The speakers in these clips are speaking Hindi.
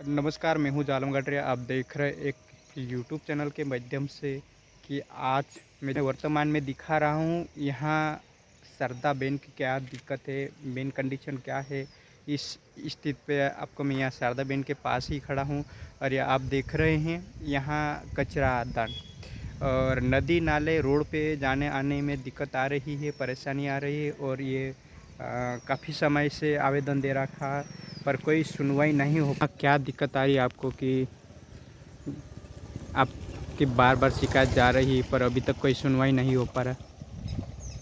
नमस्कार, मैं हूँ जालम गटरिया। आप देख रहे एक यूट्यूब चैनल के माध्यम से कि आज मैं वर्तमान में दिखा रहा हूँ यहाँ सरदा बेन की क्या दिक्कत है, मेन कंडीशन क्या है। इस स्थिति पे आपको मैं यहाँ शारदा बेन के पास ही खड़ा हूँ और ये आप देख रहे हैं यहाँ कचरा दान और नदी नाले रोड पे जाने आने में दिक्कत आ रही है, परेशानी आ रही है। और ये काफ़ी समय से आवेदन दे रखा पर कोई सुनवाई नहीं हो। क्या दिक्कत आ रही है आपको कि आपकी बार बार शिकायत जा रही है पर अभी तक कोई सुनवाई नहीं हो पा रहा?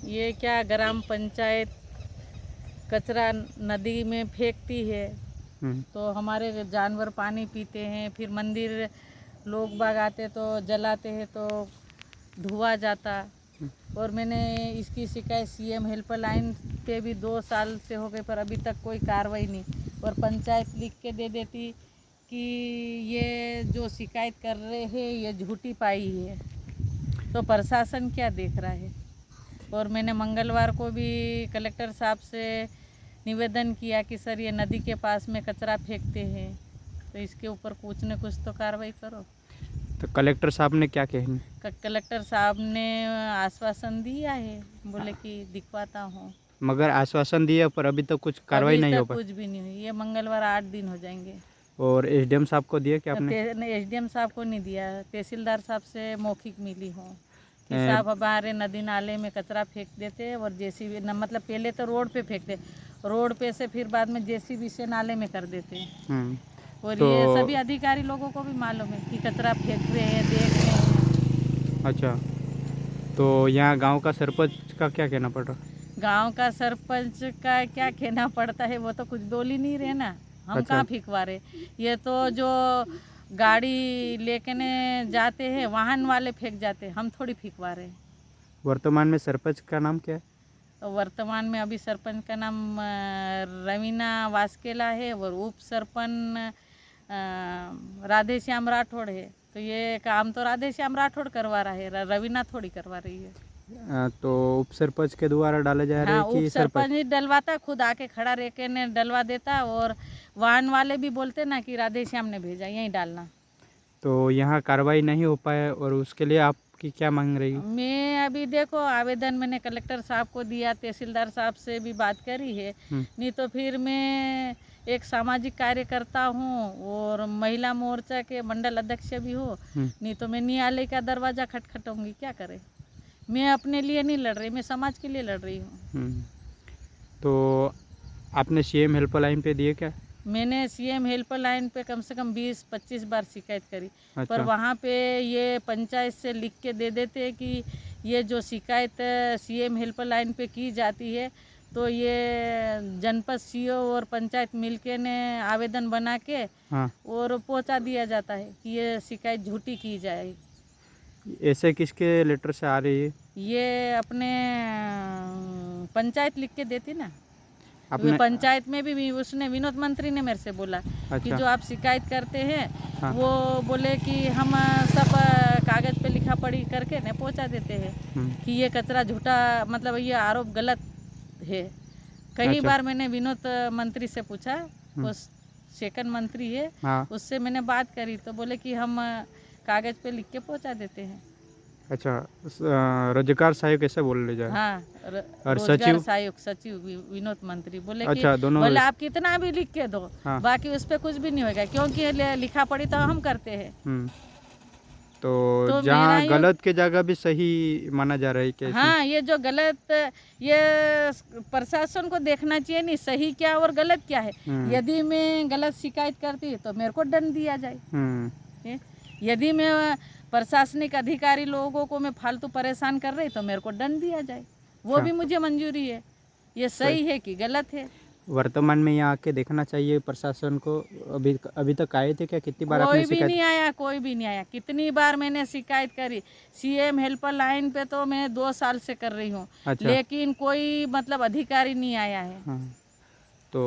ये क्या ग्राम पंचायत कचरा नदी में फेंकती है तो हमारे जानवर पानी पीते हैं, फिर मंदिर लोग बाग आते तो जलाते हैं तो धुआं जाता। और मैंने इसकी शिकायत सीएम हेल्पलाइन पे भी 2 साल से हो गए पर अभी तक कोई कार्रवाई नहीं। और पंचायत लिख के दे देती कि ये जो शिकायत कर रहे हैं ये झूठी पाई है, तो प्रशासन क्या देख रहा है। और मैंने मंगलवार को भी कलेक्टर साहब से निवेदन किया कि सर ये नदी के पास में कचरा फेंकते हैं तो इसके ऊपर कुछ न कुछ तो कार्रवाई करो। तो कलेक्टर साहब ने क्या कहें? कलेक्टर साहब ने आश्वासन दिया है, बोले कि दिखवाता हूँ, मगर आश्वासन दिया पर अभी तक कुछ कार्रवाई नहीं हो तक पाई। कुछ भी नहीं हुई। ये मंगलवार 8 दिन हो जाएंगे। और एसडीएम साहब को दिया क्या आपने? एसडीएम साहब को नहीं दिया, तहसीलदार साहब से मौखिक मिली हूँ कि साहब हमारे नदी नाले में कचरा फेंक देते हैं और जेसीबी मतलब पहले तो रोड पे फेंकते, रोड पे से फिर बाद में जेसीबी से नाले में कर देते हैं। और तो ये सभी अधिकारी लोगों को भी मालूम है कि कचरा फेंक रहे हैं, देख रहे हैं। अच्छा, तो यहाँ गांव का सरपंच का क्या कहना पड़ रहा? गांव का सरपंच का क्या कहना पड़ता है वो तो कुछ बोल ही नहीं रहे ना। हम कहाँ फेंकवा रहे, ये तो जो गाड़ी लेके ने जाते हैं वाहन वाले फेंक जाते हैं, हम थोड़ी फेंकवा रहे। वर्तमान में सरपंच का नाम क्या है? वर्तमान में अभी सरपंच का नाम रवीना वास्केला है और उप सरपंच राधेश्याम राठौड़ है। तो ये काम तो राधेश्याम राठौड़ करवा रहा है, रवीना थोड़ी करवा रही है। तो उप सरपंच के द्वारा डाला जा रहा है कि उप सरपंच ही डलवाता, खुद आके खड़ा रह के ने डलवा देता। और वाहन वाले भी बोलते ना कि राधेश्याम ने भेजा यहीं डालना। तो यहाँ कार्रवाई नहीं हो पाया और उसके लिए आपकी क्या मांग रही है? मैं अभी देखो आवेदन मैंने कलेक्टर साहब को दिया, तहसीलदार साहब से भी बात करी है। नहीं तो फिर मैं एक सामाजिक कार्यकर्ता हूँ और महिला मोर्चा के मंडल अध्यक्ष भी हूँ। नहीं तो मैं न्यायालय का दरवाज़ा खटखटाऊंगी, क्या करे। मैं अपने लिए नहीं लड़ रही, मैं समाज के लिए लड़ रही हूँ। तो आपने सीएम हेल्पलाइन पे दिए क्या? मैंने सीएम हेल्पलाइन पे कम से कम 20-25 बार शिकायत करी। अच्छा। पर वहाँ पे ये पंचायत से लिख के दे देते हैं कि ये जो शिकायत सीएम हेल्पलाइन पे की जाती है तो ये जनपद सीओ और पंचायत मिलके ने आवेदन बना के और पहुँचा दिया जाता है कि ये शिकायत झूठी की जाए। ऐसे किसके लेटर से आ रही है? ये अपने पंचायत लिख के देती ना। पंचायत में भी उसने विनोद मंत्री ने मेरे से बोला कि जो आप शिकायत करते हैं वो बोले कि हम सब कागज पे लिखा पढ़ी करके ने पहुंचा देते हैं कि ये कचरा झूठा, मतलब ये आरोप गलत है। कई बार मैंने विनोद मंत्री से पूछा, वो सेकंड मंत्री है, उससे मैंने बात करी तो बोले कि हम कागज पे लिख के पहुंचा देते हैं। अच्छा, रोजगार सहायक ऐसे बोल ले जाए। और सचिव सचिव विनोद मंत्री बोले कि बोले आप कितना भी लिख के दो, बाकी उस पर कुछ भी नहीं होगा क्योंकि लिखा पढ़ी तो हम करते हैं। तो जहाँ गलत के जगह भी सही माना जा रहा है क्या? ये जो गलत, ये प्रशासन को देखना चाहिए नहीं सही क्या और गलत क्या है। यदि मैं गलत शिकायत करती तो मेरे को दंड दिया जाए। यदि मैं प्रशासनिक अधिकारी लोगों को मैं फालतू परेशान कर रही तो मेरे को दंड दिया जाए, वो भी मुझे मंजूरी है। ये सही है कि गलत है? वर्तमान में यहाँ आके देखना चाहिए प्रशासन को। अभी तक आए थे क्या? कितनी बार कोई भी नहीं आया, कोई भी नहीं आया। कितनी बार मैंने शिकायत करी सीएम हेल्पलाइन पे तो मैं 2 साल से कर रही हूँ। लेकिन कोई मतलब अधिकारी नहीं आया है। तो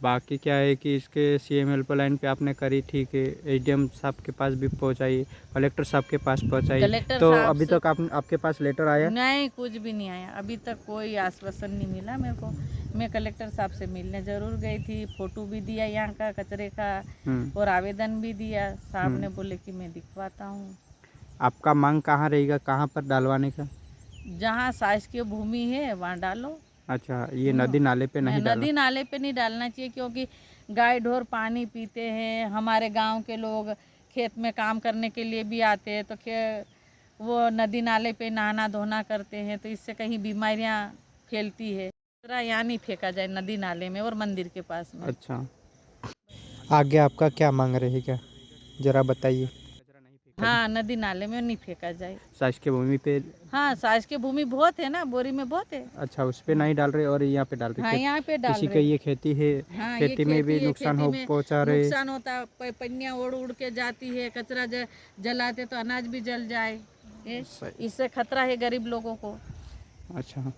बाकी क्या है कि इसके सीएम हेल्पलाइन पे आपने करी, ठीक है, एसडीएम साहब के पास भी पहुंचाई, कलेक्टर साहब के पास पहुंचाई, तो अभी तक आपके पास लेटर आया? नहीं, कुछ भी नहीं आया अभी तक, कोई आश्वासन नहीं मिला मेरे को। मैं कलेक्टर साहब से मिलने ज़रूर गई थी, फ़ोटो भी दिया यहाँ का कचरे का और आवेदन भी दिया। साहब ने बोले कि मैं दिखवाता हूँ। आपका मांग कहाँ रहेगा, कहाँ पर डालवाने का? जहाँ शासकीय भूमि है वहाँ डालो। अच्छा, ये नदी नाले पे नहीं डाला? नदी नाले पे नहीं डालना चाहिए, क्योंकि गाय ढोर पानी पीते हैं। हमारे गांव के लोग खेत में काम करने के लिए भी आते हैं, तो वो नदी नाले पे नहाना धोना करते हैं, तो इससे कहीं बीमारियां फैलती है। कचरा यहाँ नहीं फेंका जाए नदी नाले में और मंदिर के पास में। अच्छा, आगे आपका क्या मांग रहेगा, जरा बताइए। हाँ, नदी नाले में नहीं फेंका जाए। शासकीय भूमि पे? हाँ, शासकीय भूमि बहुत है ना, बोरी में बहुत है। अच्छा, उस पे नहीं डाल रहे और यहाँ पे डाल रहे? हाँ, यहाँ पे डाल किसी रहे। का ये खेती है, हाँ, ये खेती में भी खेती है, नुकसान खेती में पहुँचा रहे? नुकसान होता है, पन्नियाँ उड़ उड़ के जाती है, कचरा जलाते तो अनाज भी जल जाए। इससे खतरा है गरीब लोगों को। अच्छा।